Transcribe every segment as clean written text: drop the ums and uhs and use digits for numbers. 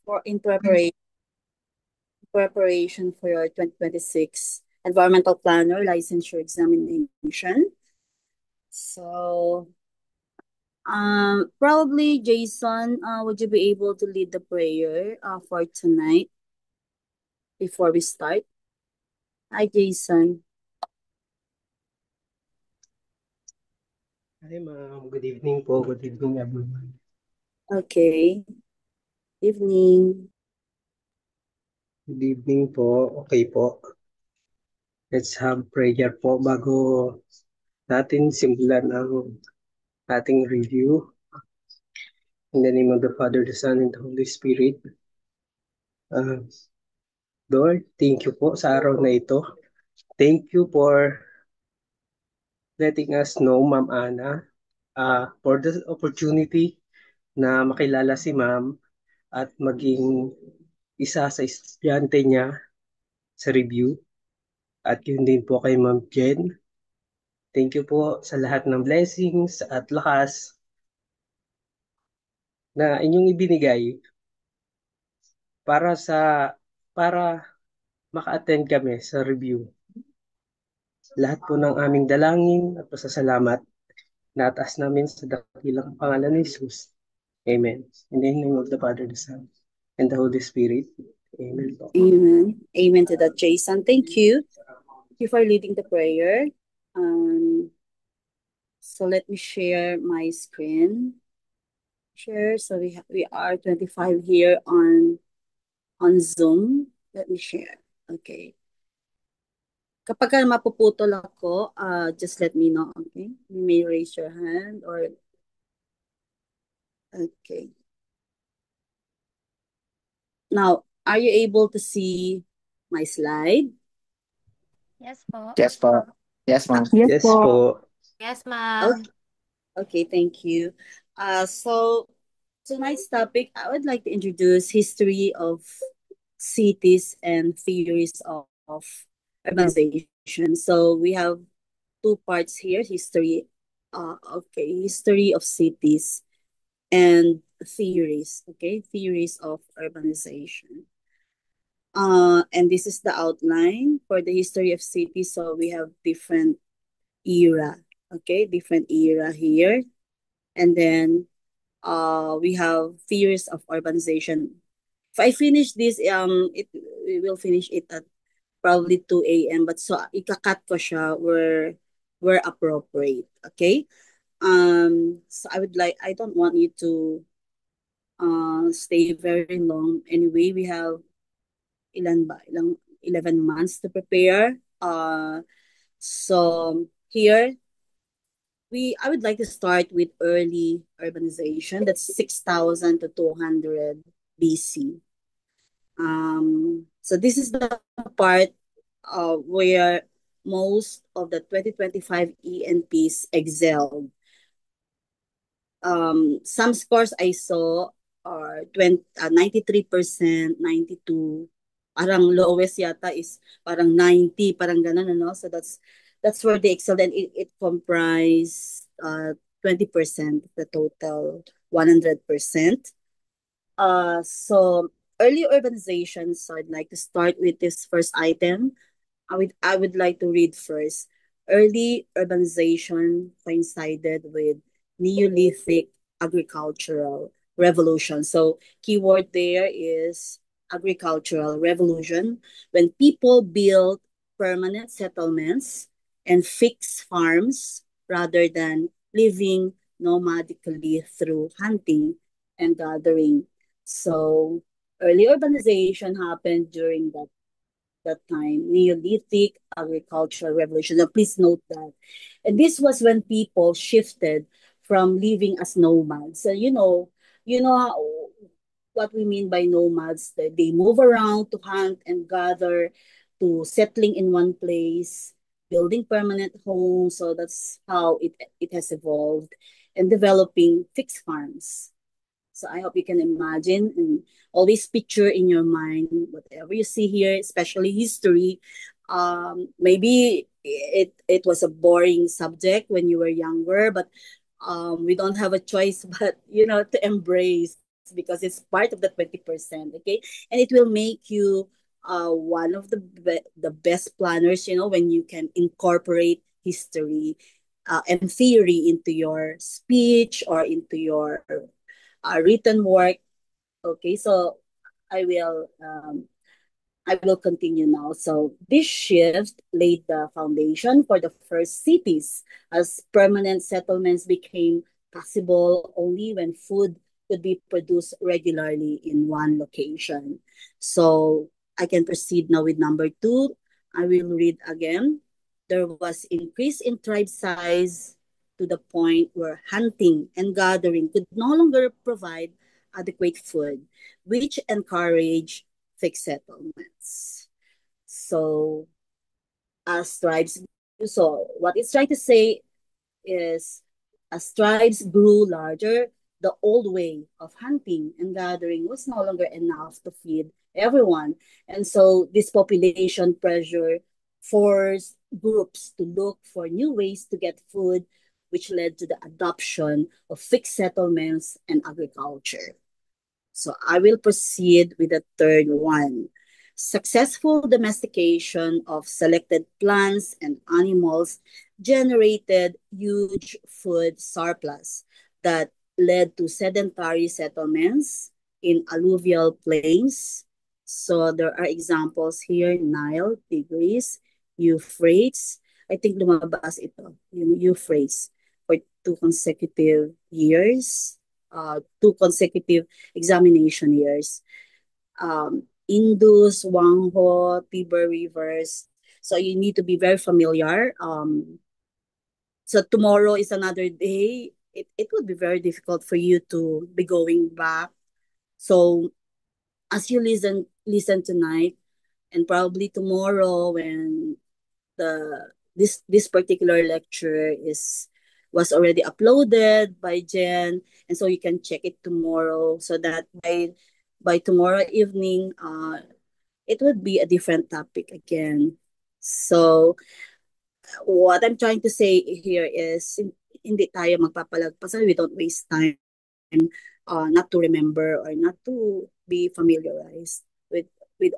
for in preparation for your 2026 environmental planner licensure examination. So, probably Jason, would you be able to lead the prayer for tonight before we start? Hi, Jason. Hi ma'am, good evening po. Good evening everyone. Okay. Evening. Good evening po. Okay po. Let's have prayer po bago natin simulan ang ating review. In the name of the Father, the Son, and the Holy Spirit. Uh, Lord, thank you po sa araw na ito. Thank you for letting us know, Ma'am Ana, for the opportunity na makilala si Ma'am at maging isa sa estudyante niya sa review. At yun din po kay Ma'am Jen. Thank you po sa lahat ng blessings at lakas na inyong ibinigay para para maka-attend kami sa review. Lahat po ng aming dalangin at pasasalamat nataas namin sa dakilang pangalan ni Jesus. Amen. In the name of the Father, the Son, and the Holy Spirit. Amen po. Amen. Amen to that, Jason. Thank you. Thank you for leading the prayer. So let me share my screen. Share. So we are 25 here on Zoom. Let me share. Okay. Kapag mapuputol ako, just let me know, okay? You may raise your hand or okay. Now, are you able to see my slide? Yes po. Yes po. Yes, ma'am. Yes po. Yes, ma'am. Okay. Okay, thank you. So tonight's topic, I would like to introduce history of cities and theories of urbanization. So we have two parts here, history of cities and theories, okay, theories of urbanization. And this is the outline for the history of cities. So we have different era, okay, different era here. And then we have theories of urbanization. If I finish this, we will finish it at probably 2 a.m. But so ikakat ko siya where appropriate. Okay. So I don't want you to stay very long. Anyway, we have ilan ba? 11 months to prepare. So here I would like to start with early urbanization. That's 6,000 to 200 BC. So this is the part where most of the 2025 ENPs excelled. Some scores I saw are 93%, 92. Parang lowest yata is parang 90, parang ganun, ano? So that's where they excelled, and it comprised 20% of the total 100%. So early urbanization. So I'd like to start with this first item. I would like to read first. Early urbanization coincided with Neolithic agricultural revolution. So keyword there is agricultural revolution, when people built permanent settlements and fixed farms rather than living nomadically through hunting and gathering. So early urbanization happened during that time, Neolithic agricultural revolution. Now, please note that. And this was when people shifted from living as nomads. So, you know what we mean by nomads. They move around to hunt and gather, to settling in one place, building permanent homes. So that's how it has evolved, and developing fixed farms. So I hope you can imagine and always picture in your mind whatever you see here, especially history. Maybe it was a boring subject when you were younger, but we don't have a choice but to embrace because it's part of the 20%, okay? And it will make you one of the best planners, when you can incorporate history and theory into your speech or into your written work. Okay, so I will um, I will continue now. So this shift laid the foundation for the first cities as permanent settlements became possible only when food could be produced regularly in one location. So I can proceed now with number two. I will read again. There was increase in tribe size to the point where hunting and gathering could no longer provide adequate food, which encouraged fixed settlements. So, as tribes, so what it's trying to say is, as tribes grew larger, the old way of hunting and gathering was no longer enough to feed everyone. And so, this population pressure forced groups to look for new ways to get food, which led to the adoption of fixed settlements and agriculture. So I will proceed with the third one. Successful domestication of selected plants and animals generated huge food surplus that led to sedentary settlements in alluvial plains. So there are examples here: Nile, Tigris, Euphrates. I think lumabas ito, yung Euphrates, for 2 consecutive examination years. Indus, Wangho, Tiber rivers. So you need to be very familiar. So tomorrow is another day. It would be very difficult for you to be going back. So as you listen tonight, and probably tomorrow when this particular lecture was already uploaded by Jen, and so you can check it tomorrow, so that by tomorrow evening it would be a different topic again. So what I'm trying to say here is, hindi tayo magpapalagpasan, we don't waste time not to remember or not to be familiarized with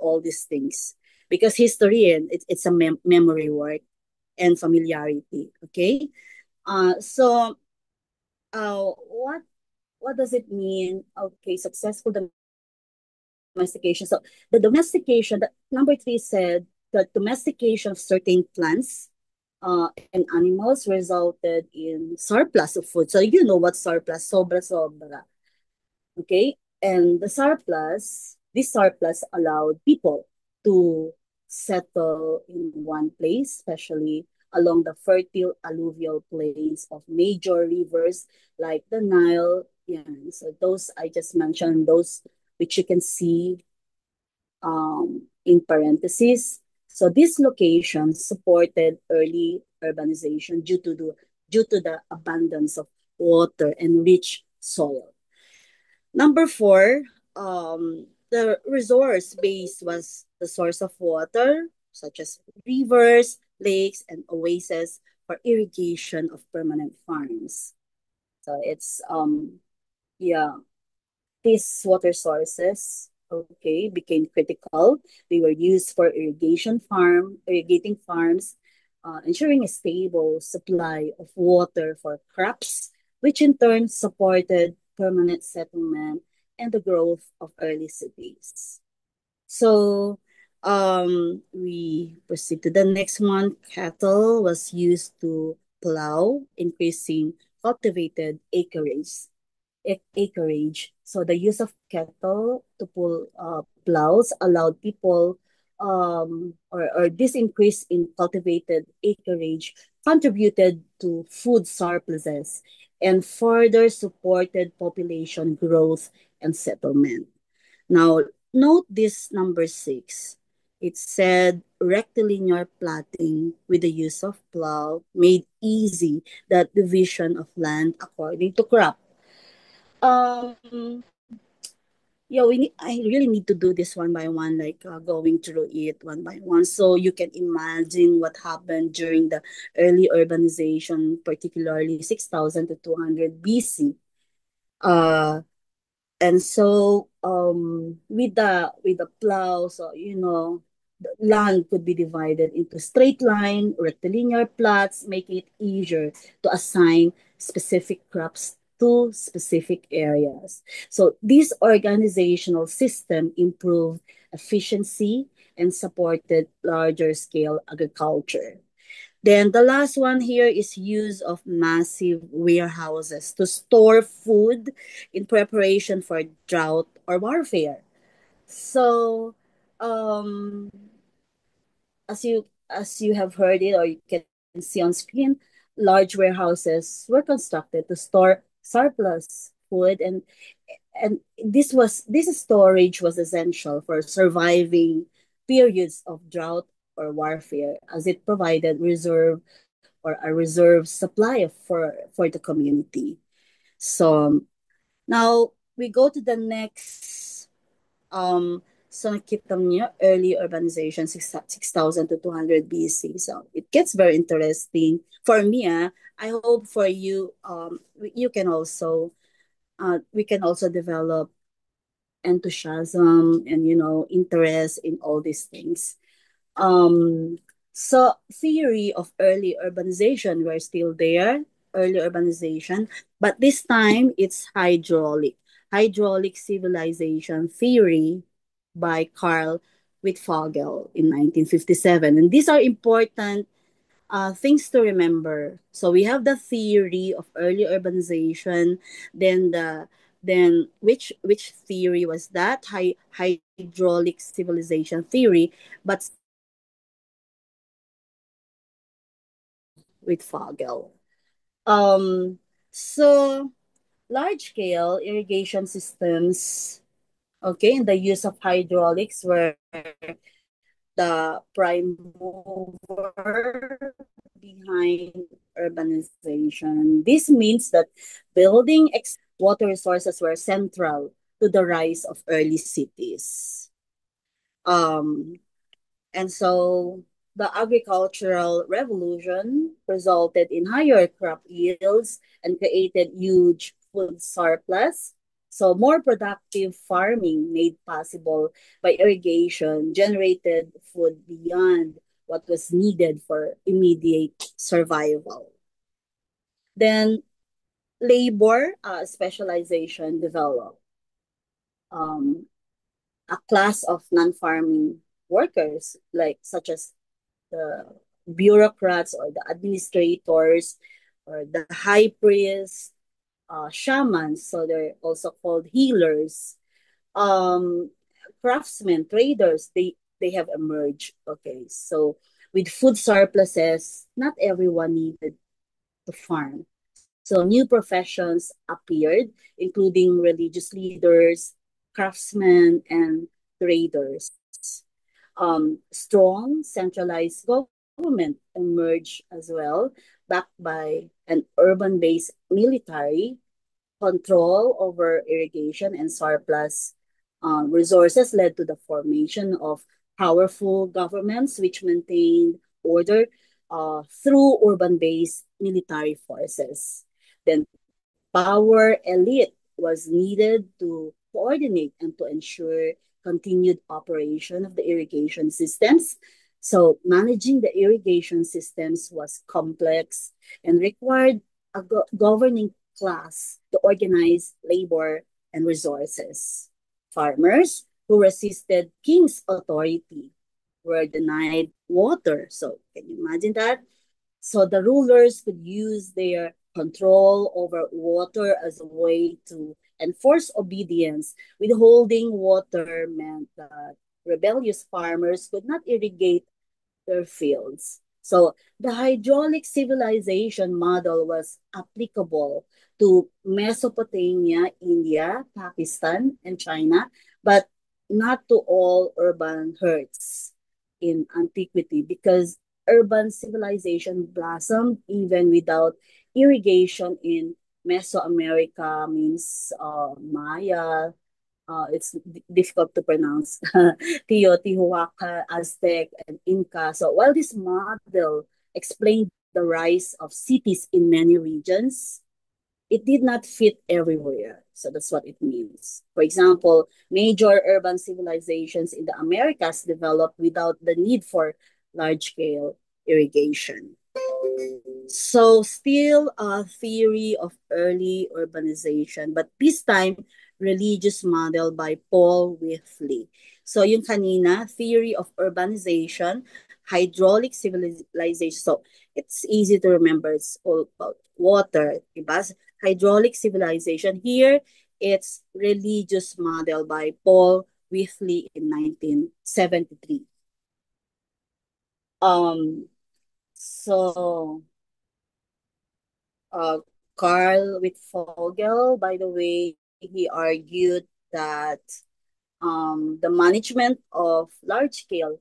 all these things, because history, and it's a memory work and familiarity. Okay. So what does it mean? Okay, successful domestication. So the domestication, that number three said, the domestication of certain plants and animals resulted in surplus of food. So you know what surplus, sobra sobra. Okay, and this surplus allowed people to settle in one place, especially along the fertile alluvial plains of major rivers like the Nile. Yeah, so those I just mentioned, those which you can see in parentheses. So these locations supported early urbanization due to the abundance of water and rich soil. Number four, the resource base was the source of water, such as rivers, lakes, and oases for irrigation of permanent farms. So it's yeah, these water sources, okay, became critical. They were used for irrigating farms, ensuring a stable supply of water for crops, which in turn supported permanent settlement and the growth of early cities. So we proceed to the next one. Cattle was used to plow, increasing cultivated acreage. So the use of cattle to pull plows allowed people, or this increase in cultivated acreage contributed to food surpluses and further supported population growth and settlement. Now, note this number six. It said rectilinear plotting with the use of plow made easy that division of land according to crop. Yeah, I really need to do this one by one, like going through it one by one, so you can imagine what happened during the early urbanization, particularly 6,000 to 200 BC. Uh, And so with the plow, so the land could be divided into straight line, rectilinear plots, making it easier to assign specific crops to specific areas. So this organizational system improved efficiency and supported larger scale agriculture. Then the last one here is use of massive warehouses to store food in preparation for drought or warfare. So, um, as you have heard it or you can see on screen, large warehouses were constructed to store surplus food, and this storage was essential for surviving periods of drought or warfare, as it provided reserve or a reserve supply for the community. So now we go to the next so nakita niyo early urbanization 6,000 to 200 BC. So it gets very interesting for me. I hope for you you can also we can also develop enthusiasm and interest in all these things. Um, so theory of early urbanization were still there, early urbanization, but this time it's hydraulic civilization theory by Carl Wittfogel in 1957. And these are important things to remember. So we have the theory of early urbanization, then which theory was that? Hydraulic civilization theory, but with Fogel. So large scale irrigation systems, okay, and the use of hydraulics were the prime mover behind urbanization. This means that building water resources were central to the rise of early cities. Um, And so the agricultural revolution resulted in higher crop yields and created huge food surplus. So more productive farming made possible by irrigation generated food beyond what was needed for immediate survival. Then labor specialization developed. Um, a class of non-farming workers, like such as the bureaucrats or the administrators or the high priests, shamans, so they're also called healers, um, craftsmen, traders, they have emerged. Okay, so with food surpluses, not everyone needed to farm. So new professions appeared, including religious leaders, craftsmen, and traders. Strong centralized government emerged as well, backed by an urban-based military. Control over irrigation and surplus resources led to the formation of powerful governments which maintained order through urban-based military forces. Then power elite was needed to coordinate and to ensure continued operation of the irrigation systems. So managing the irrigation systems was complex and required a governing class to organize labor and resources. Farmers who resisted king's authority were denied water. So can you imagine that? So the rulers could use their control over water as a way to enforce obedience. Withholding water meant that rebellious farmers could not irrigate their fields. So the hydraulic civilization model was applicable to Mesopotamia, India, Pakistan, and China, but not to all urban herds in antiquity, because urban civilization blossomed even without irrigation in Mesoamerica, means Maya, it's difficult to pronounce, Teotihuacan, Aztec, and Inca. So while this model explained the rise of cities in many regions, it did not fit everywhere. So that's what it means. For example, major urban civilizations in the Americas developed without the need for large-scale irrigation. So still a theory of early urbanization, but this time religious model by Paul Whitley. So yung kanina, theory of urbanization, hydraulic civilization. So it's easy to remember. It's all about water, diba? Hydraulic civilization. Here, it's religious model by Paul Whitley in 1973. Um, so uh, Carl Wittfogel, by the way, he argued that the management of large-scale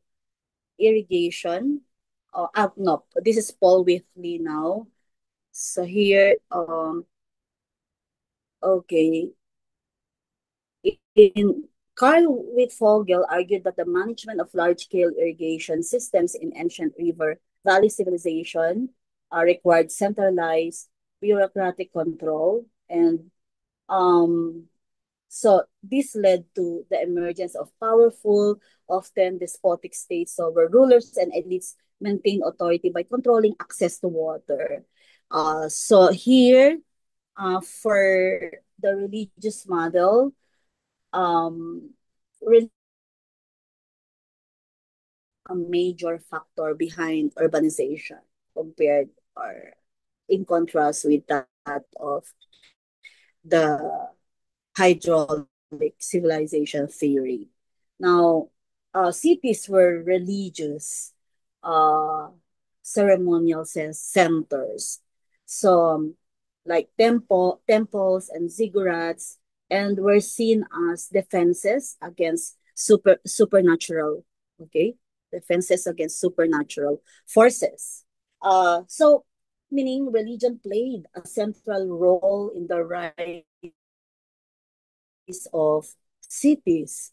irrigation, no, this is Paul Whitley now. So here, okay, in Carl Wittfogel argued that the management of large-scale irrigation systems in ancient river valley civilization required centralized bureaucratic control and um, so this led to the emergence of powerful, often despotic states. So where rulers and elites maintain authority by controlling access to water. So here, for the religious model, a major factor behind urbanization compared or in contrast with that of the hydraulic civilization theory. Now, cities were religious, uh, ceremonial centers. So, like temples and ziggurats, and were seen as defenses against supernatural, okay, defenses against supernatural forces. So meaning religion played a central role in the rise of cities.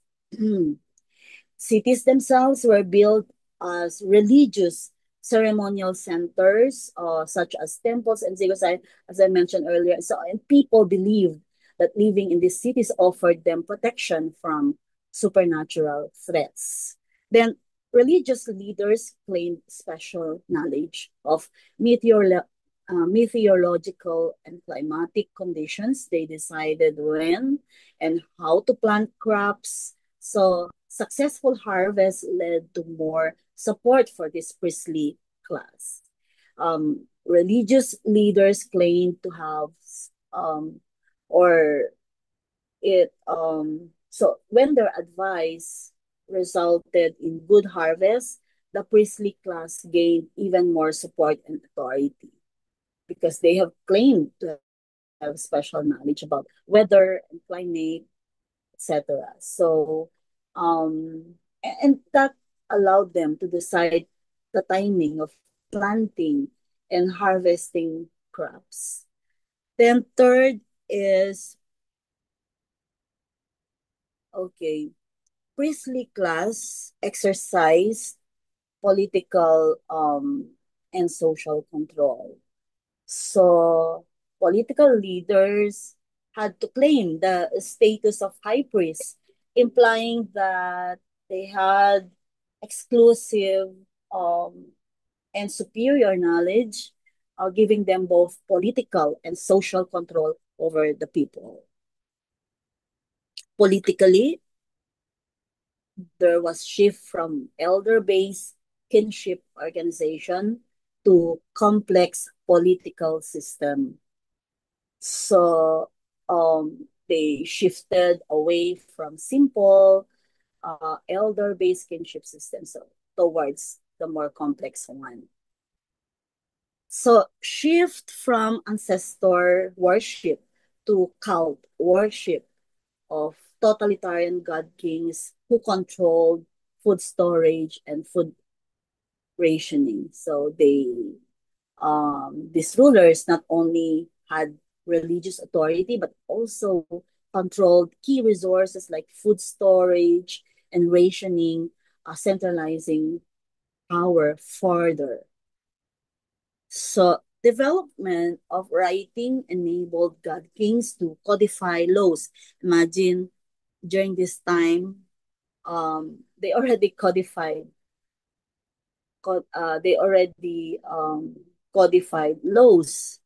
Cities themselves were built as religious ceremonial centers, such as temples and ziggurats, as I mentioned earlier. So, and people believed that living in these cities offered them protection from supernatural threats. Then, religious leaders claimed special knowledge of meteorological and climatic conditions. They decided when and how to plant crops. So successful harvest led to more support for this priestly class. Religious leaders claimed to have or it so when their advice resulted in good harvest, the priestly class gained even more support and authority because they have claimed to have special knowledge about weather and climate, etc. So, and that allowed them to decide the timing of planting and harvesting crops. Then third is, okay, priestly class exercise political and social control. So political leaders had to claim the status of high priest, implying that they had exclusive um, and superior knowledge, giving them both political and social control over the people. Politically, there was shift from elder-based kinship organization to complex political system. So they shifted away from simple elder-based kinship systems towards the more complex one. So shift from ancestor worship to cult worship of totalitarian god kings who controlled food storage and food rationing. So these rulers not only had religious authority but also controlled key resources like food storage and rationing, centralizing power further. So development of writing enabled God kings to codify laws. Imagine during this time, they already codified laws.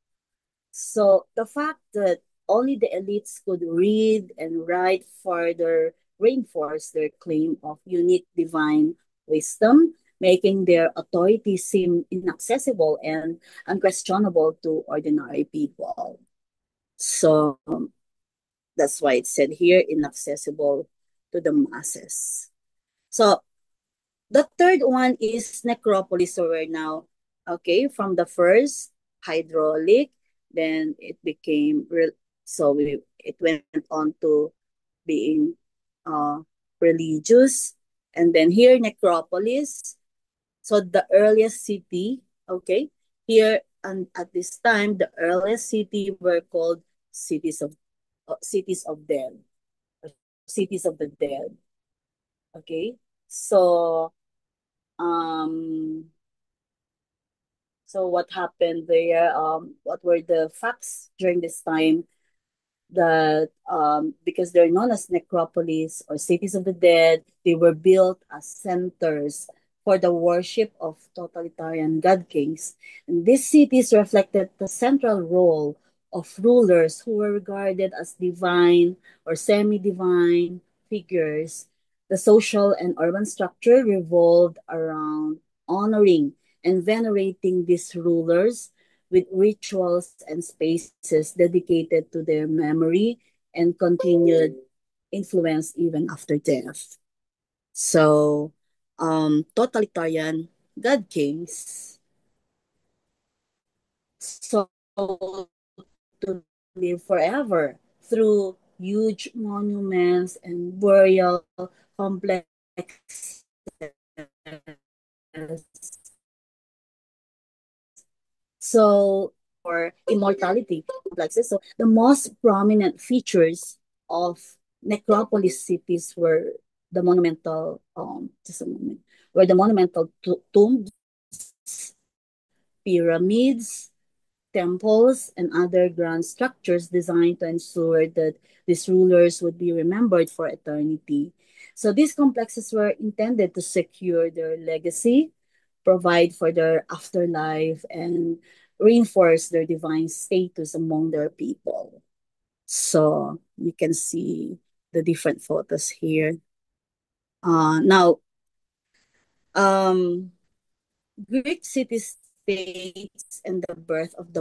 So the fact that only the elites could read and write further reinforced their claim of unique divine wisdom, making their authority seem inaccessible and unquestionable to ordinary people. So that's why it said here inaccessible to the masses. So the third one is necropolis. So we're now, okay, from the first hydraulic, then it became it went on to being uh religious, and then here necropolis. So the earliest city, okay, here and at this time the earliest city were called cities of dead, cities of the dead. Okay, so um so what happened there? What were the facts during this time? That because they're known as necropolis or cities of the dead, they were built as centers for the worship of totalitarian god kings. And these cities reflected the central role of rulers who were regarded as divine or semi-divine figures. The social and urban structure revolved around honoring and venerating these rulers with rituals and spaces dedicated to their memory and continued influence even after death. So, totalitarian god kings sought to live forever through huge monuments and burial complexes so for immortality complexes. So the most prominent features of necropolis cities were the monumental just a moment were the monumental tombs, pyramids, temples, and other grand structures designed to ensure that these rulers would be remembered for eternity. So these complexes were intended to secure their legacy, provide for their afterlife, and reinforce their divine status among their people. So you can see the different photos here. Now, um, Greek city-states and the birth of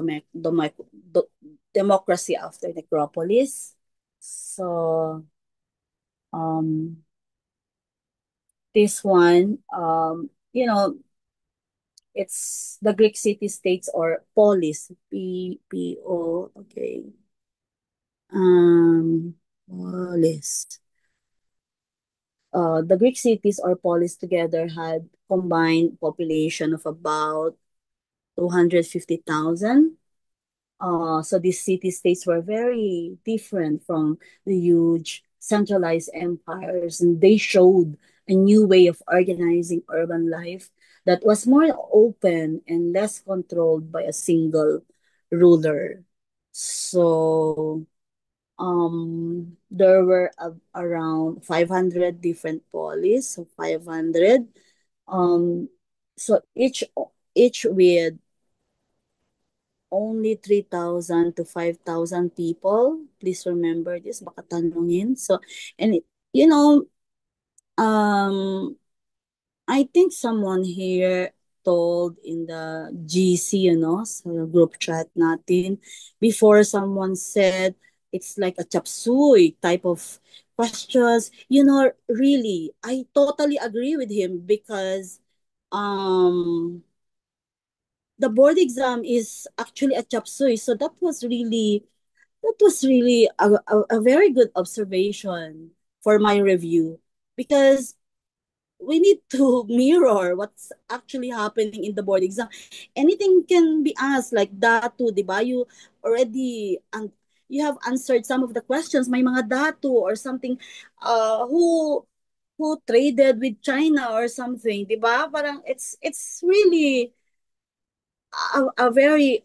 democracy after necropolis. So, um, this one, it's the Greek city-states or polis, P-O, okay. Polis. The Greek cities or polis together had combined population of about 250,000. So these city-states were very different from the huge centralized empires, and they showed a new way of organizing urban life that was more open and less controlled by a single ruler. So there were around 500 different polis, so 500. Um, so each with only 3,000 to 5,000 people. Please remember this, baka tanungin. So, and you know, um, I think someone here told in the GC, sa group chat natin, before someone said it's like a chapsuy type of questions. Really, I totally agree with him because um the board exam is actually a chapsuy. So that was really a very good observation for my review because we need to mirror what's actually happening in the board exam. Anything can be asked like datu, di ba? You already and you have answered some of the questions. May mga datu or something who traded with China or something, di ba? Parang it's really a very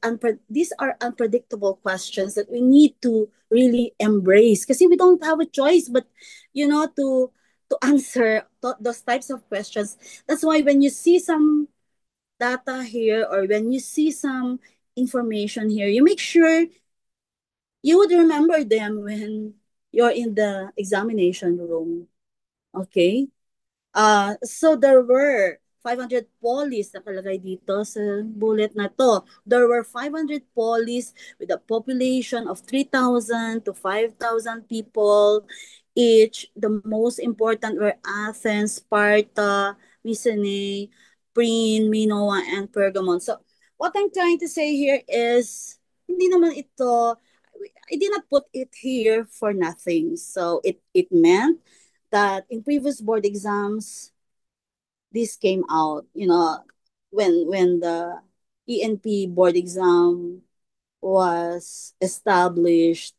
these are unpredictable questions that we need to really embrace because we don't have a choice but to answer those types of questions. That's why when you see some data here or when you see some information here, you make sure you would remember them when you're in the examination room. Okay? So there were 500 polis nakalagay dito sa bullet na to. There were 500 polis with a population of 3,000 to 5,000 people each. The most important were Athens, Sparta, Mycenae, Priene, Minoa, and Pergamon. So what I'm trying to say here is hindi naman ito, I did not put it here for nothing. So it meant that in previous board exams, this came out, when the ENP board exam was established,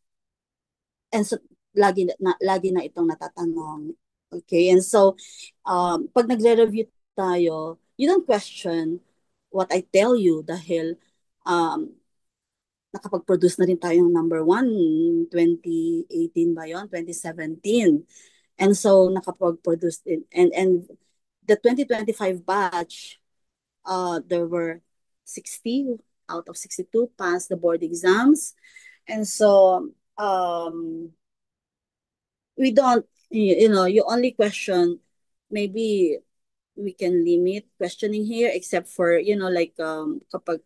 and so lagi na itong natatanong. Okay, and so pag nagre-review tayo, you don't question what I tell you dahil um, nakapag-produce na rin tayo ng number 1, 2018 ba yun? 2017. And so nakapag-produce din. And the 2025 batch, there were 60 out of 62 passed the board exams. And so we don't, you only question, maybe we can limit questioning here except for, like kapag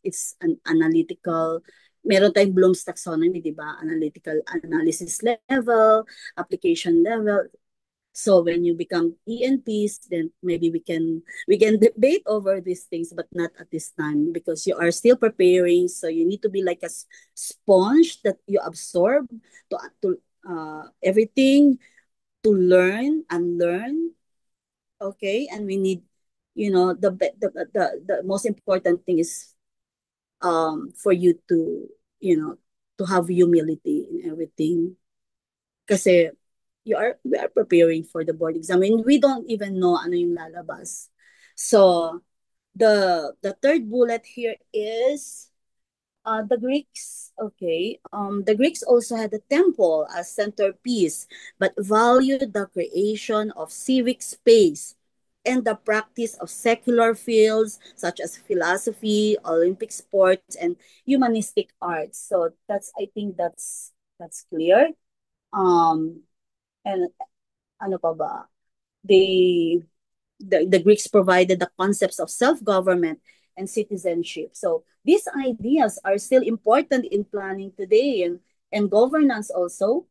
it's an analytical, meron tayong Bloom's taxonomy, di ba? Analytical analysis level, application level. So when you become ENPs, then maybe we can debate over these things, but not at this time because you are still preparing. So you need to be like a sponge that you absorb to everything, to learn and learn. Okay, and we need, the most important thing is for you to, to have humility in everything. Kasi we are preparing for the board exam and we don't even know ano yung lalabas. So the third bullet here is the Greeks. Okay, the Greeks also had a temple as centerpiece, but valued the creation of civic space and the practice of secular fields such as philosophy, Olympic sports, and humanistic arts. So I think that's clear. And ano pa ba? They the Greeks provided the concepts of self-government and citizenship. So these ideas are still important in planning today and governance also,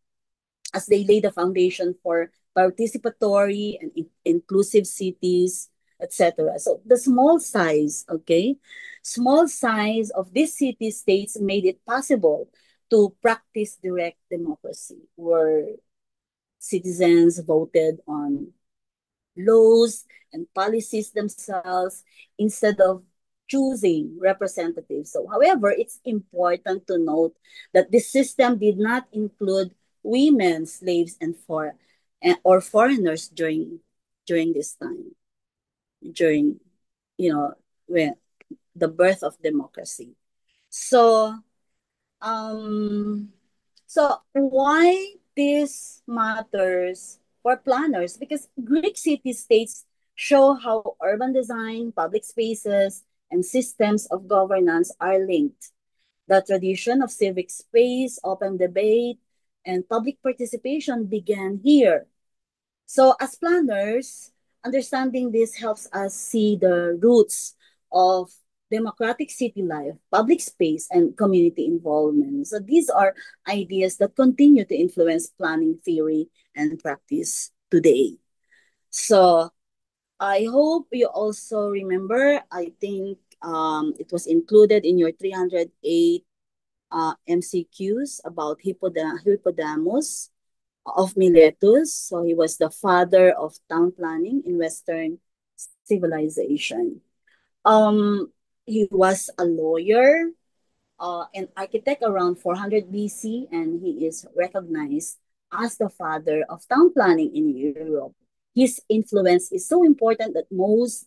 as they lay the foundation for participatory and inclusive cities, etc. So the small size, okay, small size of these city states made it possible to practice direct democracy, where citizens voted on laws and policies themselves instead of choosing representatives. So, however, it's important to note that this system did not include women, slaves, or foreigners during this time, during when the birth of democracy. So, um, why this matters for planners? Because Greek city-states show how urban design, public spaces, and systems of governance are linked. The tradition of civic space, open debate, and public participation began here. So as planners, understanding this helps us see the roots of democratic city life, public space, and community involvement. So these are ideas that continue to influence planning theory and practice today. So I hope you also remember, I think it was included in your 308 MCQs about Hippodamus of Miletus. So he was the father of town planning in Western civilization. He was a lawyer, an architect around 400 BC, and he is recognized as the father of town planning in Europe. His influence is so important that most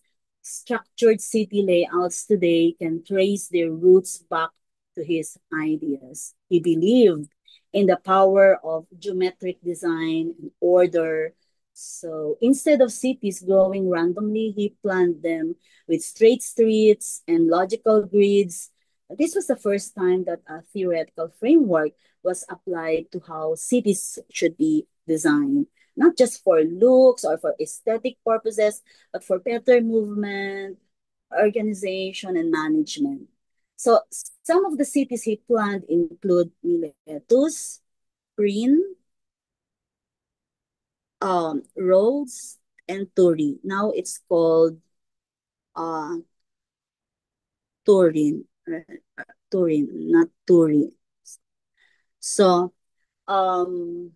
structured city layouts today can trace their roots back to his ideas. He believed in the power of geometric design and order. So instead of cities growing randomly, he planned them with straight streets and logical grids. This was the first time that a theoretical framework was applied to how cities should be designed, not just for looks or for aesthetic purposes, but for better movement, organization, and management. So some of the cities he planned include Miletus, Prin, Rhodes, and Turin. Now it's called uh, Turin, Turin, not Turin. So um,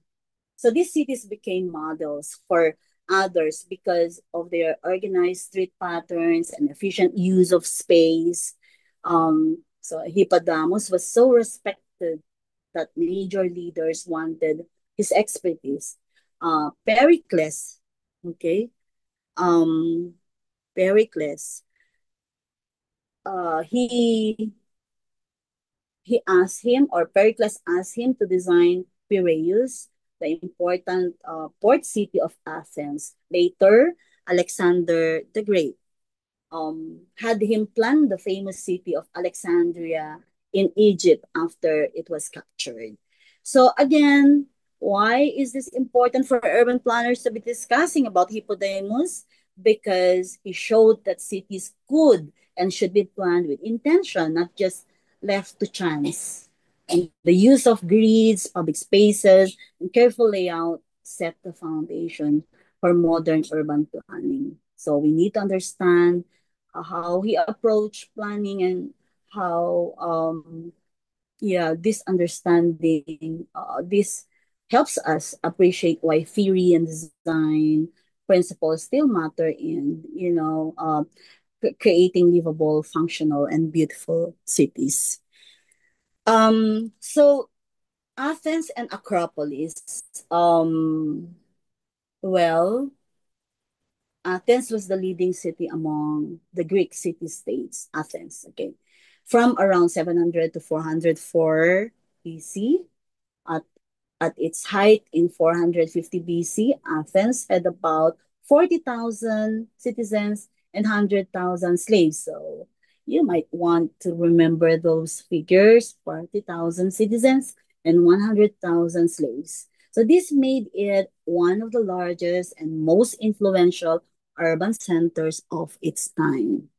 So these cities became models for others because of their organized street patterns and efficient use of space. So Hippodamus was so respected that major leaders wanted his expertise. Pericles, okay, um, Pericles, he asked him, or Pericles asked him to design Piraeus, the important port city of Athens. Later, Alexander the Great had him plan the famous city of Alexandria in Egypt after it was captured. So again, why is this important for urban planners to be discussing about Hippodamus? Because he showed that cities could and should be planned with intention, not just left to chance. And the use of grids, public spaces, and careful layout set the foundation for modern urban planning. So we need to understand how he approached planning and how this understanding this helps us appreciate why theory and design principles still matter in creating livable, functional, and beautiful cities. So Athens and Acropolis. Well, Athens was the leading city among the Greek city-states. Athens, okay, from around 700 to 404 BC. At, at its height in 450 BC, Athens had about 40,000 citizens and 100,000 slaves. So you might want to remember those figures: 40,000 citizens and 100,000 slaves. So this made it one of the largest and most influential urban centers of its time.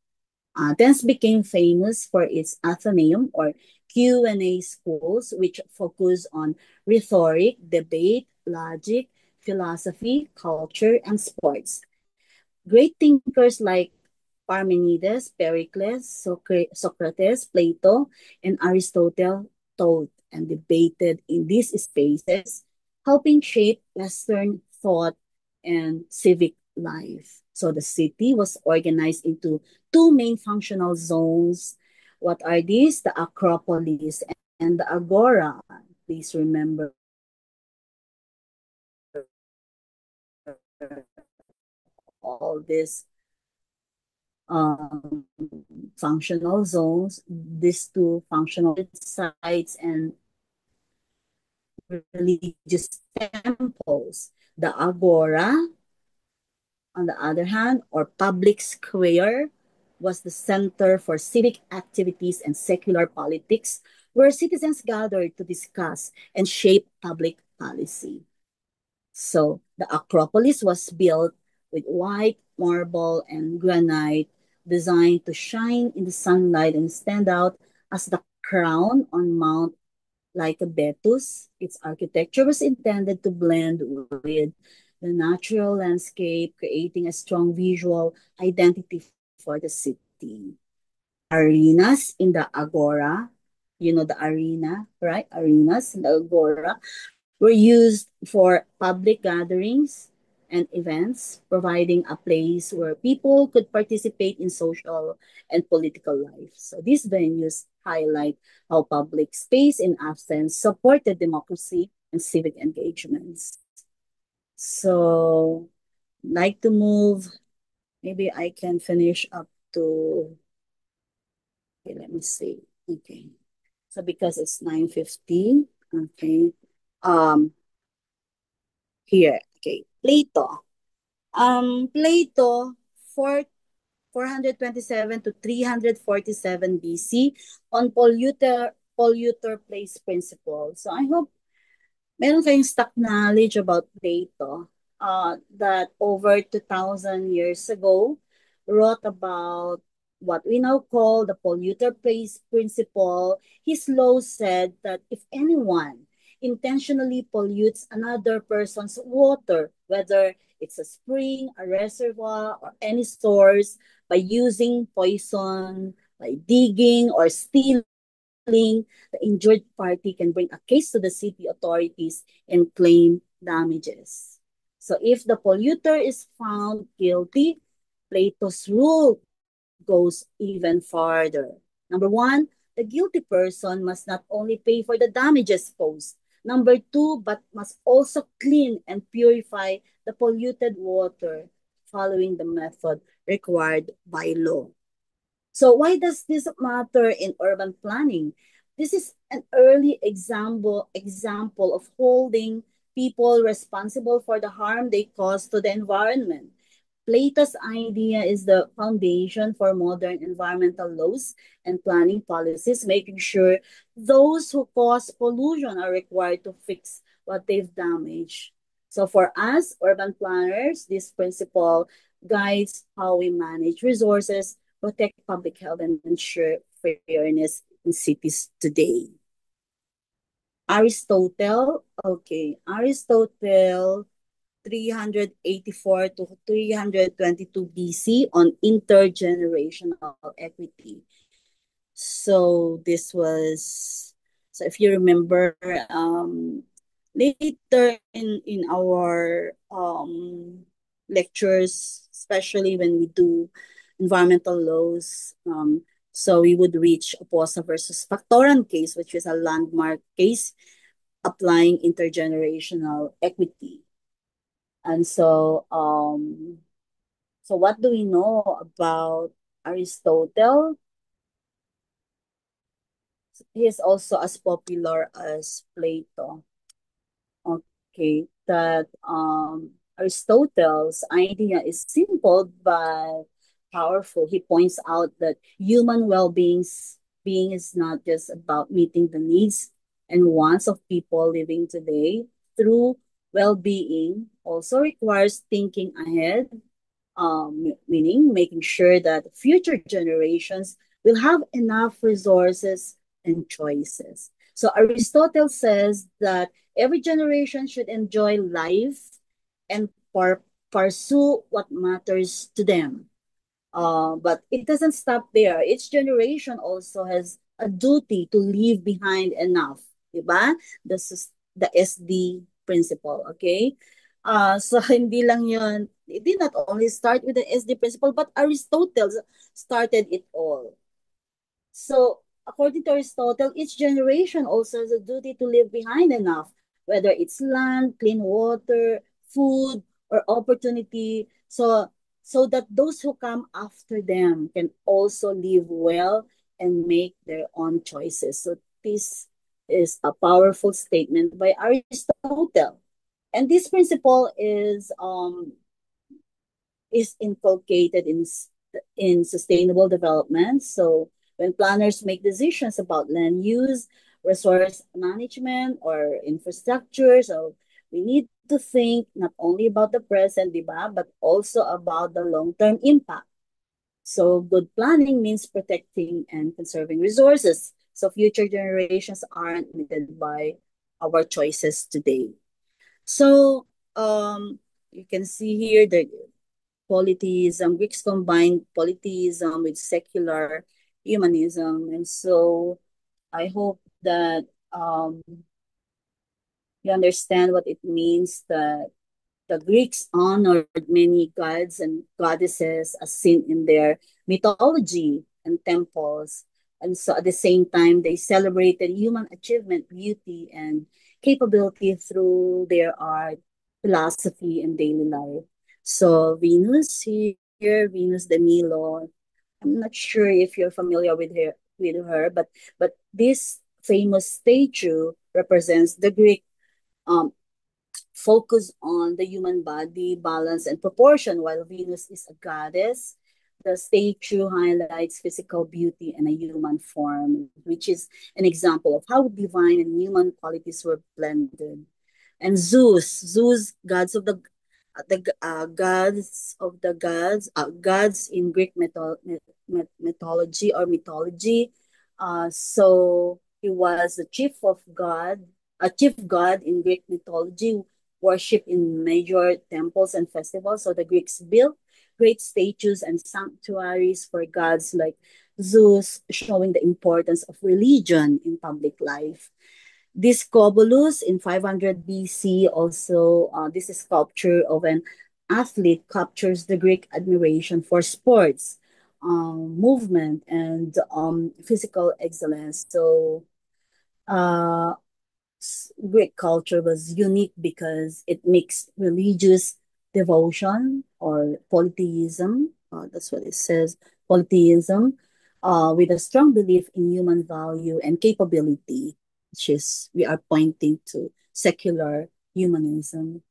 Athens became famous for its Athenaeum, or Q&A schools, which focus on rhetoric, debate, logic, philosophy, culture, and sports. Great thinkers like Parmenides, Pericles, Socrates, Plato, and Aristotle taught and debated in these spaces, helping shape Western thought and civic life. So the city was organized into two main functional zones. What are these? The Acropolis and the Agora. Please remember all these functional zones, these two functional sites and religious temples. The Agora, on the other hand, or public square, was the center for civic activities and secular politics, where citizens gathered to discuss and shape public policy. So the Acropolis was built with white marble and granite, designed to shine in the sunlight and stand out as the crown on Mount Lycabettus. Its architecture was intended to blend with the natural landscape, creating a strong visual identity for the city. Arenas in the Agora, the arena, right? Arenas in the Agora were used for public gatherings and events, providing a place where people could participate in social and political life. So these venues highlight how public space in Athens supported democracy and civic engagements. So, like to move. maybe I can finish up to, okay, let me see. Okay. So because it's 9:50, okay. Um, Here, okay. Plato, 427 to 347 BC on polluter place principle. So I hope meron kayong stock knowledge about Plato, that over 2,000 years ago wrote about what we now call the polluter pays principle. His law said that if anyone intentionally pollutes another person's water, whether it's a spring, a reservoir, or any source, by using poison, by digging or stealing, the injured party can bring a case to the city authorities and claim damages. So if the polluter is found guilty, Plato's rule goes even farther. Number one, the guilty person must not only pay for the damages caused. Number two, but must also clean and purify the polluted water following the method required by law. So why does this matter in urban planning? This is an early example of holding people responsible for the harm they cause to the environment. Plato's idea is the foundation for modern environmental laws and planning policies, making sure those who cause pollution are required to fix what they've damaged. So for us, urban planners, this principle guides how we manage resources, protect public health, and ensure fairness in cities today. Aristotle 384 to 322 BC on intergenerational equity. So this was, so if you remember, later in our lectures, especially when we do environmental laws, so we would reach Oposa versus Factoran case, which is a landmark case applying intergenerational equity. And so what do we know about Aristotle? He is also as popular as Plato. Okay, that Aristotle's idea is simple but powerful. He points out that human being is not just about meeting the needs and wants of people living today. Through well-being also requires thinking ahead, meaning making sure that future generations will have enough resources and choices. So Aristotle says that every generation should enjoy life and pursue what matters to them. But it doesn't stop there. Each generation also has a duty to leave behind enough, diba? The SD principle, okay? So hindi lang yun, it did not only start with the SD principle, but Aristotle started it all. So, according to Aristotle, each generation also has a duty to leave behind enough, whether it's land, clean water, food, or opportunity, so that those who come after them can also live well and make their own choices. So, this is a powerful statement by Aristotle. And this principle is inculcated in sustainable development. So when planners make decisions about land use, resource management, or infrastructure, so we need to think not only about the present, diba, but also about the long-term impact. So good planning means protecting and conserving resources so future generations aren't limited by our choices today. So you can see here the polytheism. Greeks combined polytheism with secular humanism. And so I hope that you understand what it means that the Greeks honored many gods and goddesses as seen in their mythology and temples. And so at the same time, they celebrated human achievement, beauty, and capability through their art, philosophy, and daily life. So Venus here Venus de Milo. I'm not sure if you're familiar with her, but this famous statue represents the Greek um focus on the human body, balance, and proportion, while Venus is a goddess. The statue highlights physical beauty and a human form, which is an example of how divine and human qualities were blended. And Zeus, gods of the gods, gods in Greek mythology or mythology. So he was the chief of God, a chief god in Greek mythology, worshipped in major temples and festivals. So the Greeks built great statues and sanctuaries for gods like Zeus, showing the importance of religion in public life. This Cobulus in 500 BC also, this sculpture of an athlete captures the Greek admiration for sports, movement, and physical excellence. So uh, Greek culture was unique because it mixed religious devotion or polytheism, that's what it says, polytheism, with a strong belief in human value and capability, which is, we are pointing to secular humanism.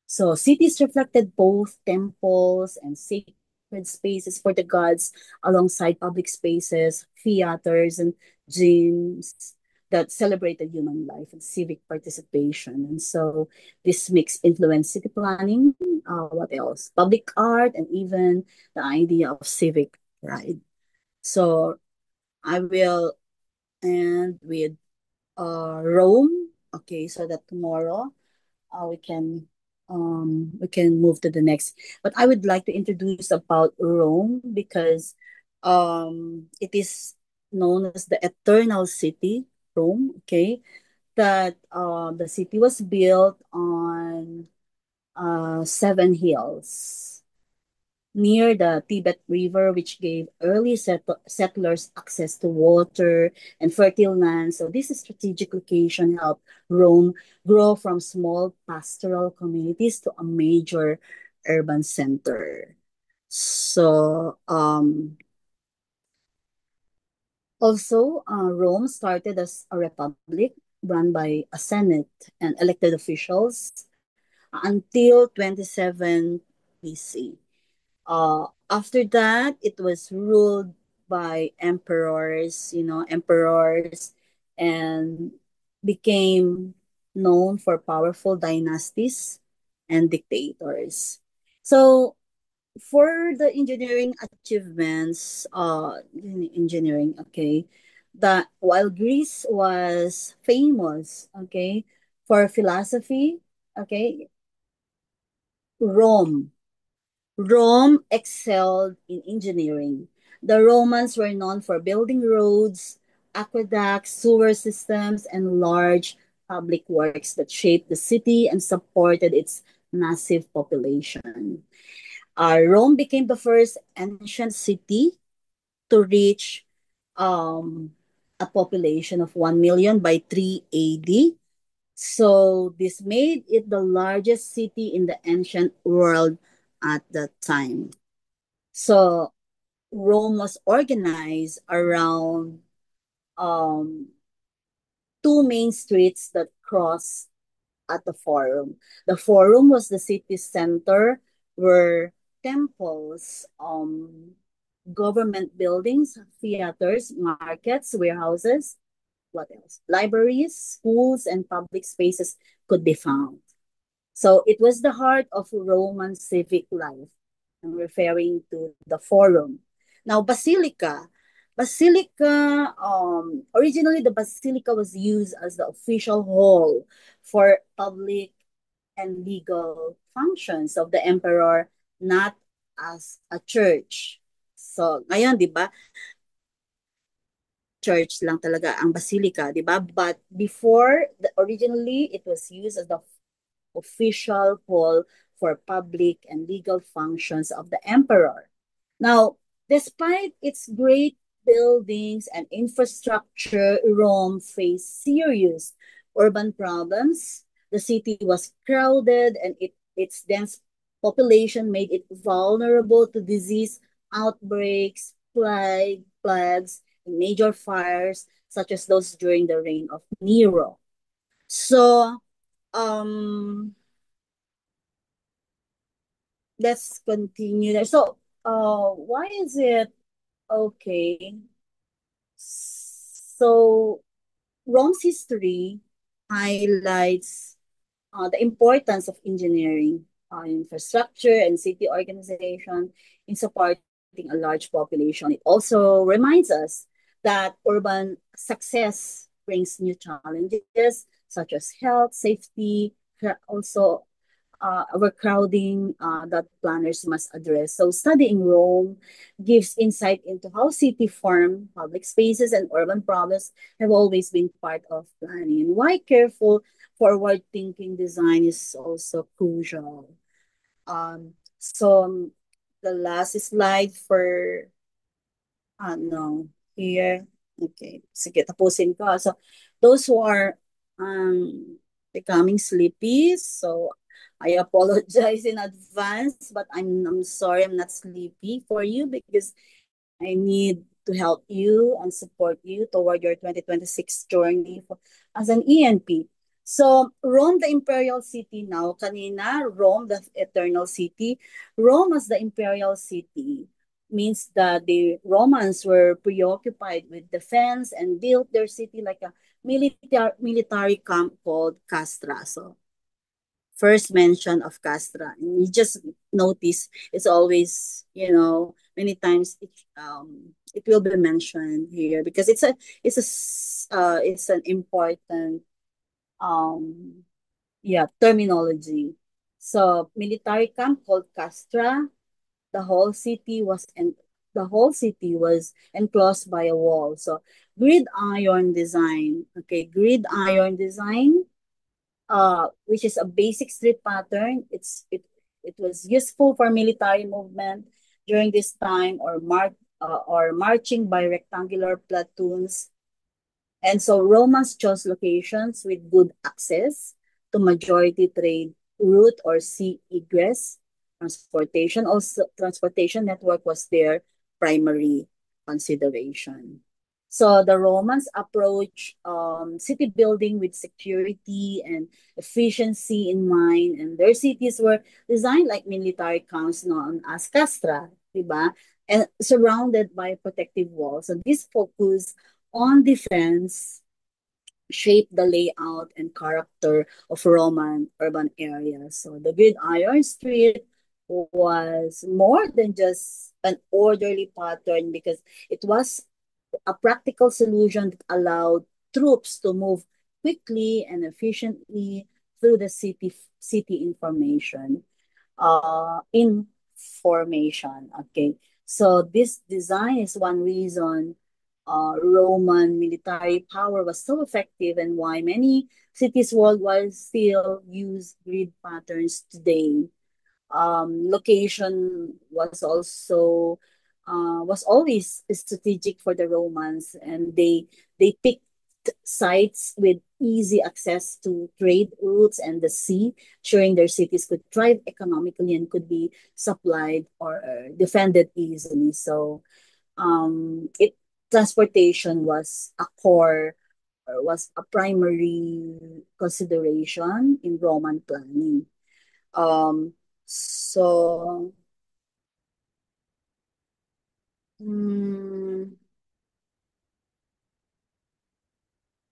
So cities reflected both temples and sacred spaces for the gods alongside public spaces, theaters, and gyms that celebrated human life and civic participation. And so this mix influenced city planning, what else? Public art, and even the idea of civic pride. So I will end with Rome. Okay, so that tomorrow we can move to the next. But I would like to introduce about Rome because it is known as the eternal city, Rome. Okay, that the city was built on seven hills near the Tibet River, which gave early settlers access to water and fertile land. So this strategic location helped Rome grow from small pastoral communities to a major urban center. So also, Rome started as a republic run by a senate and elected officials until 27 BC. After that, it was ruled by emperors, and became known for powerful dynasties and dictators. So, for the engineering achievements, engineering, okay, that while Greece was famous, okay, for philosophy, okay, Rome Rome excelled in engineering. The Romans were known for building roads, aqueducts, sewer systems, and large public works that shaped the city and supported its massive population. Rome became the first ancient city to reach um, a population of 1 million by 3 AD. So this made it the largest city in the ancient world at that time. So Rome was organized around um, two main streets that cross at the Forum. The Forum was the city center where temples, government buildings, theaters, markets, warehouses, what else? Libraries, schools, and public spaces could be found. So it was the heart of Roman civic life. I'm referring to the Forum. Now, Basilica. Originally the Basilica was used as the official hall for public and legal functions of the emperor, not as a church. So, ngayon, di ba, church lang talaga ang basilica, di ba? But originally, it was used as the official hall for public and legal functions of the emperor. Now, despite its great buildings and infrastructure, Rome faced serious urban problems. The city was crowded and its dense population made it vulnerable to disease outbreaks, plagues, and major fires, such as those during the reign of Nero. So, um, let's continue there. So, why is it okay? So, Rome's history highlights the importance of engineering, infrastructure, and city organization in supporting a large population. It also reminds us that urban success brings new challenges such as health, safety, also overcrowding that planners must address. So, studying Rome gives insight into how city form, public spaces, and urban problems have always been part of planning, and why careful, forward thinking design is also crucial. So, the last slide for no, here. Okay, sige, tapusin ko. So, those who are becoming sleepy, so I apologize in advance, but I'm sorry I'm not sleepy for you because I need to help you and support you toward your 2026 journey as an ENP. So, Rome, the imperial city now. Kanina, Rome, the eternal city. Rome as the imperial city means that the Romans were preoccupied with defense and built their city like a military camp called Castra. So, first mention of Castra. And you just notice it's always, many times it will be mentioned here because it's an important um terminology. So military camp called Castra, the whole city was and the whole city was enclosed by a wall. So gridiron design. Okay, gridiron design which is a basic street pattern. It was useful for military movement during this time or marching by rectangular platoons. And so Romans chose locations with good access to majority trade route or sea egress. Transportation network was their primary consideration. So the Romans approach city building with security and efficiency in mind, and their cities were designed like military camps known as castra, diba? And surrounded by protective walls. So this focus on defense shaped the layout and character of Roman urban areas. So the Gridiron Street was more than just an orderly pattern because it was a practical solution that allowed troops to move quickly and efficiently through the city information. Okay, so this design is one reason Roman military power was so effective and why many cities worldwide still use grid patterns today. Location was always strategic for the Romans, and they picked sites with easy access to trade routes and the sea, ensuring their cities could thrive economically and could be supplied or defended easily. So, it transportation was a core or was a primary consideration in Roman planning. Um, so, mm,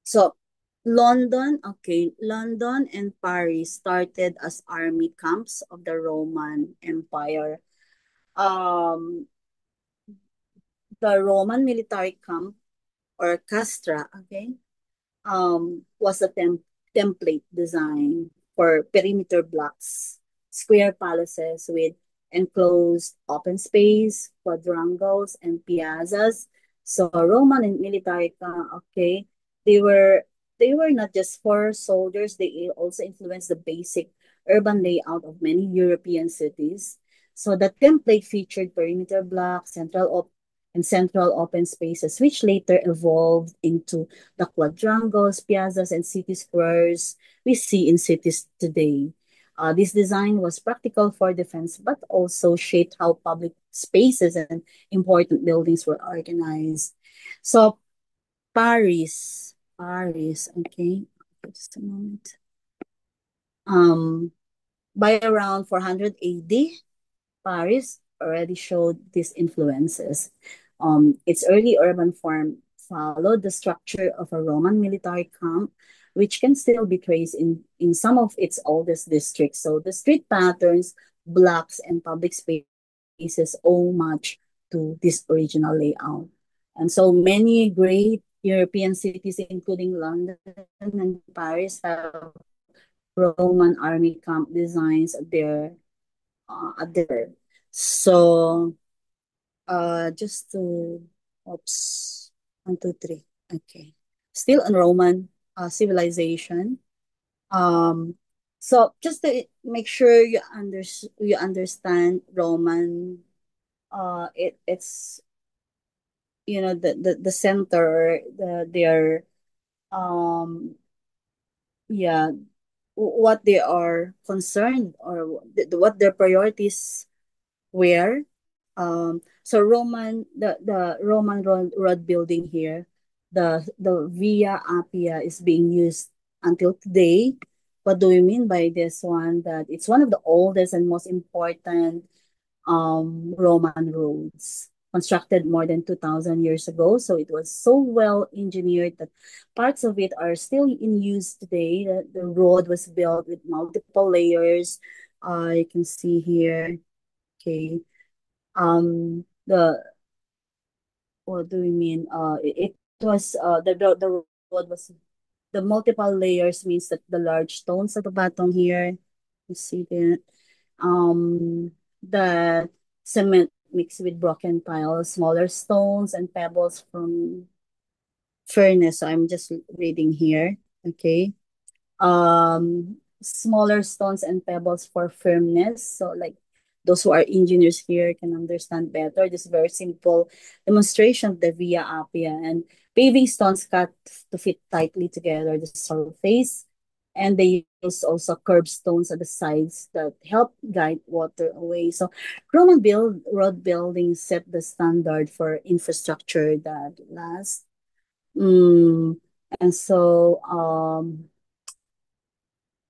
so London and Paris started as army camps of the Roman Empire. Um, the Roman military camp or castra, okay, was a template design for perimeter blocks, square palaces with enclosed open space, quadrangles, and piazzas. So Roman and military, okay, they were they were not just for soldiers; they also influenced the basic urban layout of many European cities. So the template featured perimeter blocks, central open spaces, which later evolved into the quadrangles, piazzas, and city squares we see in cities today. This design was practical for defense, but also shaped how public spaces and important buildings were organized. So Paris, okay, just a moment. Um, by around 400 AD, Paris already showed these influences. Its early urban form followed the structure of a Roman military camp, which can still be traced in some of its oldest districts. So the street patterns, blocks, and public spaces owe much to this original layout. And so many great European cities, including London and Paris, have Roman army camp designs at their. So just to, oops, 1, 2, 3. Okay. Still on Roman civilization. Um, so just to make sure you understand Roman, it's the center, their um yeah, what they are concerned, or what their priorities were. So the Roman road building here, the Via Appia is being used until today. What do we mean by this one? That it's one of the oldest and most important Roman roads, constructed more than 2,000 years ago. So it was so well engineered that parts of it are still in use today. The road was built with multiple layers. You can see here. Okay. The What do we mean? It was the road was the multiple layers means that the large stones at the bottom here, you see that the cement mixed with broken tiles, smaller stones and pebbles from furnace. So I'm just reading here. Okay. Smaller stones and pebbles for firmness. So like those who are engineers here can understand better. This very simple demonstration of the Via Appia, and paving stones cut to fit tightly together the surface. And they use also curbstones at the sides that help guide water away. So road building set the standard for infrastructure that lasts. Mm, and so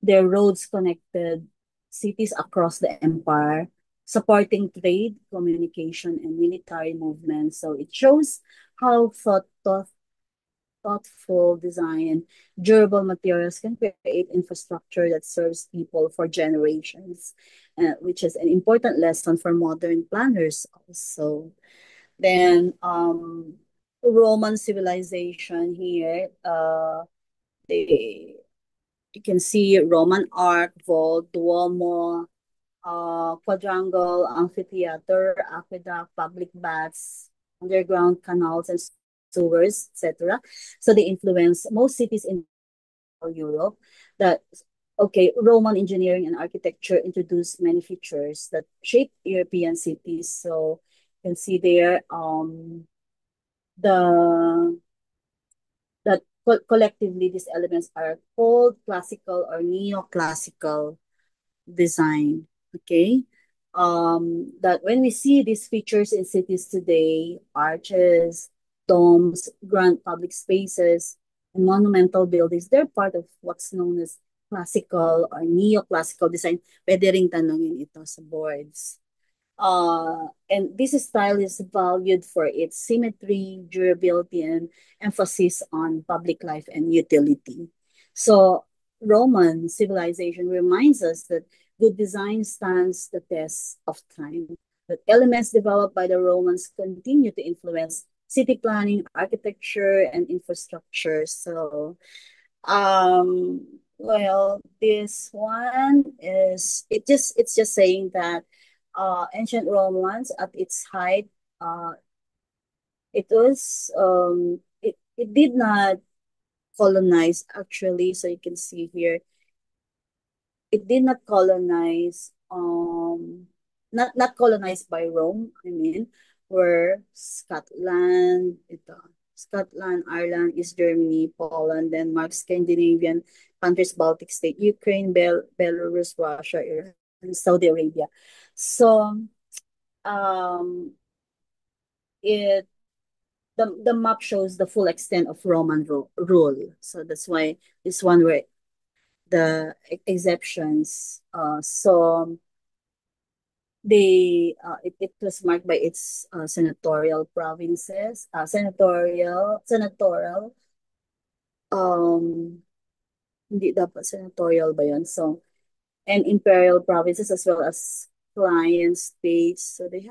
their roads connected cities across the empire, supporting trade, communication, and military movements. So it shows how thoughtful design and durable materials can create infrastructure that serves people for generations, which is an important lesson for modern planners also. Then Roman civilization here, they you can see Roman Arc, Vault, Duomo, quadrangle, amphitheater, aqueduct, public baths, underground canals and sewers, etc. So they influence most cities in medieval Europe. That okay, Roman engineering and architecture introduced many features that shaped European cities. So you can see there the that collectively these elements are called classical or neoclassical design. Okay. That when we see these features in cities today, arches, domes, grand public spaces, and monumental buildings, they're part of what's known as classical or neoclassical design. Pwede ring tanongin ito sa boards. And this style is valued for its symmetry, durability, and emphasis on public life and utility. So, Roman civilization reminds us that good design stands the test of time. That elements developed by the Romans continue to influence city planning, architecture, and infrastructure. So, well, this one is it's just saying that ancient Romans at its height, uh, it did not colonize actually. So you can see here, it did not colonize not colonized by Rome. I mean, were Scotland, ito. Scotland, Ireland, East Germany, Poland, Denmark, Scandinavian countries, Baltic state, Ukraine, Belarus, Russia, Iran, and Saudi Arabia. So um, it the map shows the full extent of Roman rule. So that's why this one were the exceptions. So it was marked by its senatorial provinces, senatorial um hindi dapat senatorial ba yun? So and imperial provinces as well as client states. So they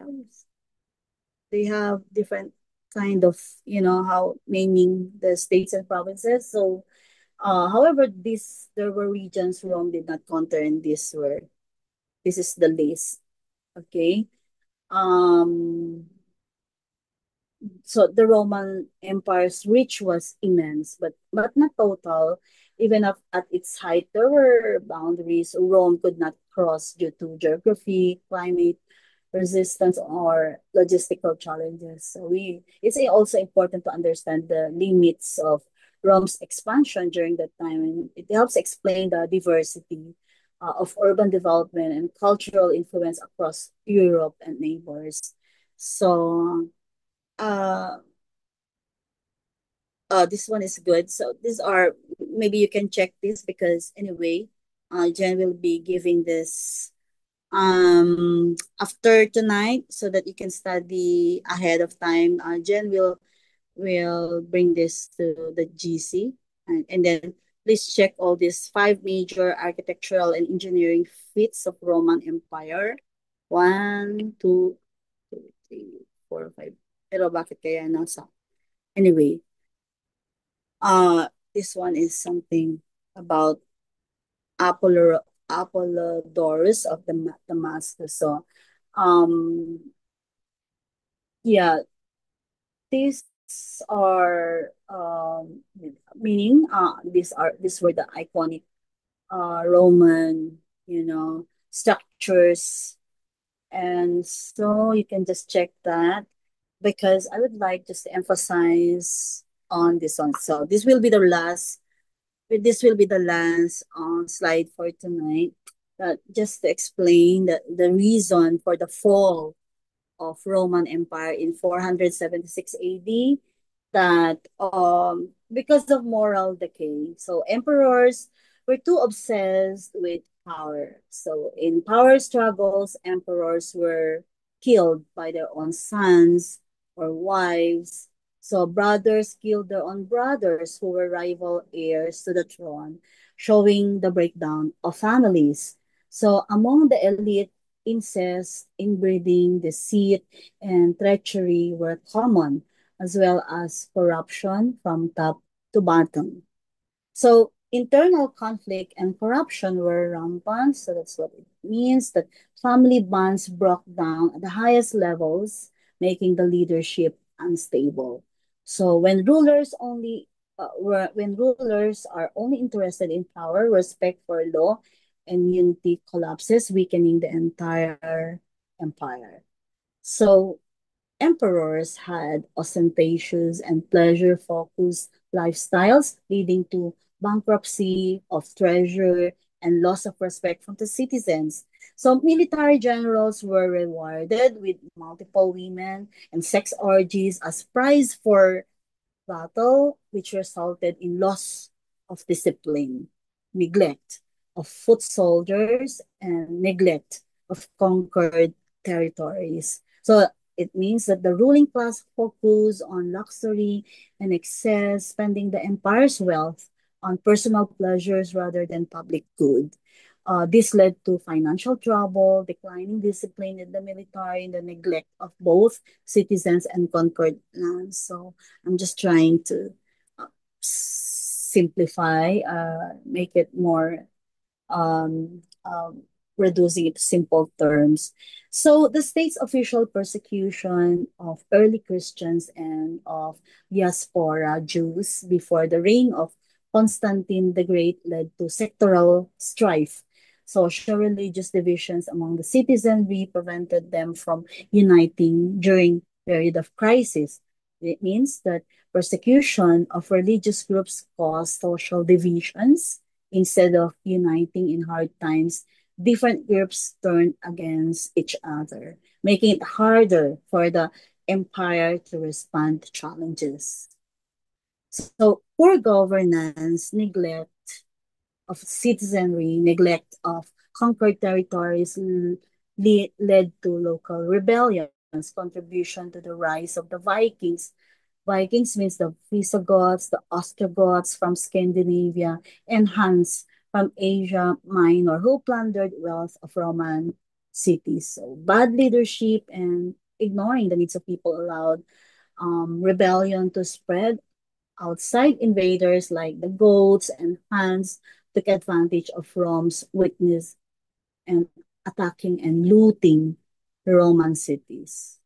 have different kind of how naming the states and provinces. So however, there were regions Rome did not conquer, and this is the list. Okay. Um, so the Roman Empire's reach was immense, but not total. Even at its height, there were boundaries Rome could not cross due to geography, climate, resistance, or logistical challenges. So it's also important to understand the limits of Rome's expansion during that time, and it helps explain the diversity of urban development and cultural influence across Europe and neighbors. So uh this one is good. So these are, maybe you can check this because anyway, Jen will be giving this after tonight so that you can study ahead of time. Jen will bring this to the GC, and then please check all these five major architectural and engineering feats of Roman Empire. One, two, three, four, five. Pero bakit kaya nasa? Anyway, this one is something about Apollodorus of Damascus. So, yeah, these are meaning these were the iconic Roman structures, and so you can just check that because I would like just to emphasize on this one. So this will be the last slide for tonight. Just to explain the reason for the fall of Roman Empire in 476 AD, that because of moral decay. So emperors were too obsessed with power. So in power struggles, emperors were killed by their own sons or wives. So brothers killed their own brothers who were rival heirs to the throne, showing the breakdown of families. So among the elite, incest, inbreeding, deceit, and treachery were common, as well as corruption from top to bottom. So internal conflict and corruption were rampant. So that's what it means that family bonds broke down at the highest levels, making the leadership unstable. So when rulers are only interested in power, respect for law, and unity collapses, weakening the entire empire. So emperors had ostentatious and pleasure-focused lifestyles, leading to bankruptcy of treasure and loss of respect from the citizens. So military generals were rewarded with multiple women and sex orgies as prize for battle, which resulted in loss of discipline, neglect of foot soldiers, and neglect of conquered territories. So it means that the ruling class focused on luxury and excess, spending the empire's wealth on personal pleasures rather than public good. This led to financial trouble, declining discipline in the military, and the neglect of both citizens and conquered lands. So I'm just trying to simplify, make it more um, um, reducing it to simple terms. So the state's official persecution of early Christians and of diaspora Jews before the reign of Constantine the Great led to sectoral strife. Social religious divisions among the citizenry prevented them from uniting during period of crisis. It means that persecution of religious groups caused social divisions. Instead of uniting in hard times, different groups turned against each other, making it harder for the empire to respond to challenges. So, poor governance, neglect of citizenry, neglect of conquered territories led to local rebellions, contribution to the rise of the Vikings. Vikings means the Visigoths, the Ostrogoths from Scandinavia, and Huns from Asia Minor, who plundered wealth of Roman cities. So bad leadership and ignoring the needs of people allowed rebellion to spread. Outside invaders like the Goths and Huns took advantage of Rome's weakness and attacking and looting the Roman cities.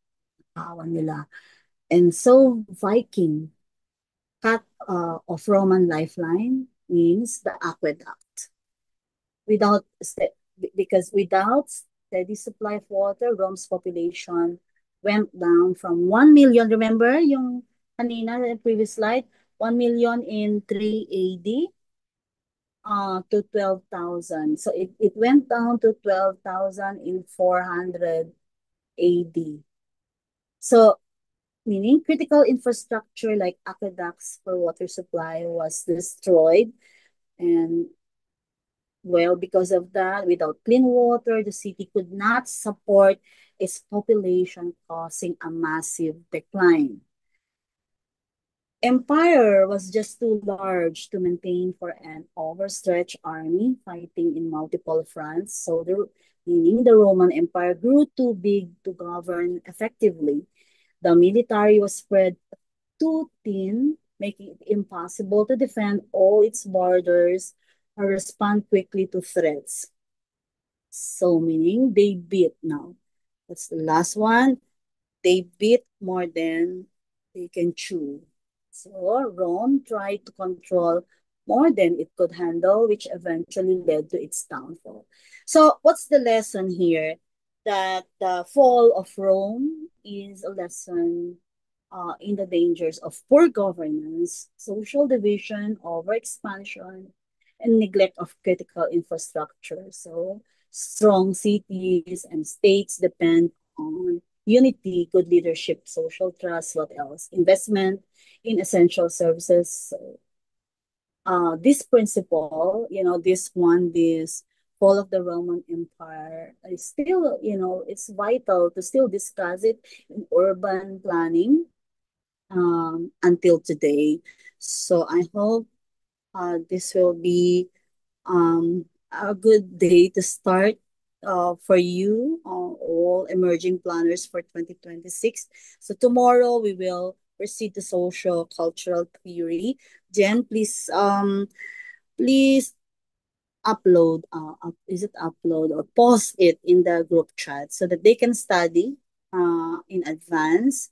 Kawan nila. And so Viking cut of Roman lifeline means the aqueduct. Without because without steady supply of water, Rome's population went down from 1 million. Remember yung kanina, the previous slide? 1 million in 3 AD to 12,000. So it went down to 12,000 in 400 AD. So meaning critical infrastructure like aqueducts for water supply was destroyed. And well, because of that, without clean water, the city could not support its population, causing a massive decline. Empire was just too large to maintain for an overstretched army fighting in multiple fronts. So meaning the Roman Empire grew too big to govern effectively. The military was spread too thin, making it impossible to defend all its borders or respond quickly to threats. So meaning they beat now. That's the last one. They beat more than they can chew. So Rome tried to control more than it could handle, which eventually led to its downfall. So what's the lesson here? That the fall of Rome is a lesson in the dangers of poor governance, social division, overexpansion, and neglect of critical infrastructure. So strong cities and states depend on unity, good leadership, social trust, what else? Investment in essential services. So, this principle, this fall of the Roman Empire is still, it's vital to still discuss it in urban planning until today. So I hope this will be a good day to start for you, all emerging planners for 2026. So tomorrow we will proceed to social cultural theory. Jen, please upload, is it upload or post it in the group chat so that they can study in advance.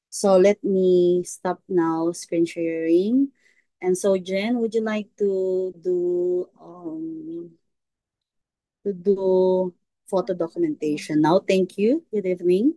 So let me stop now screen sharing. And so Jen, would you like to do photo documentation now? Thank you. Good evening.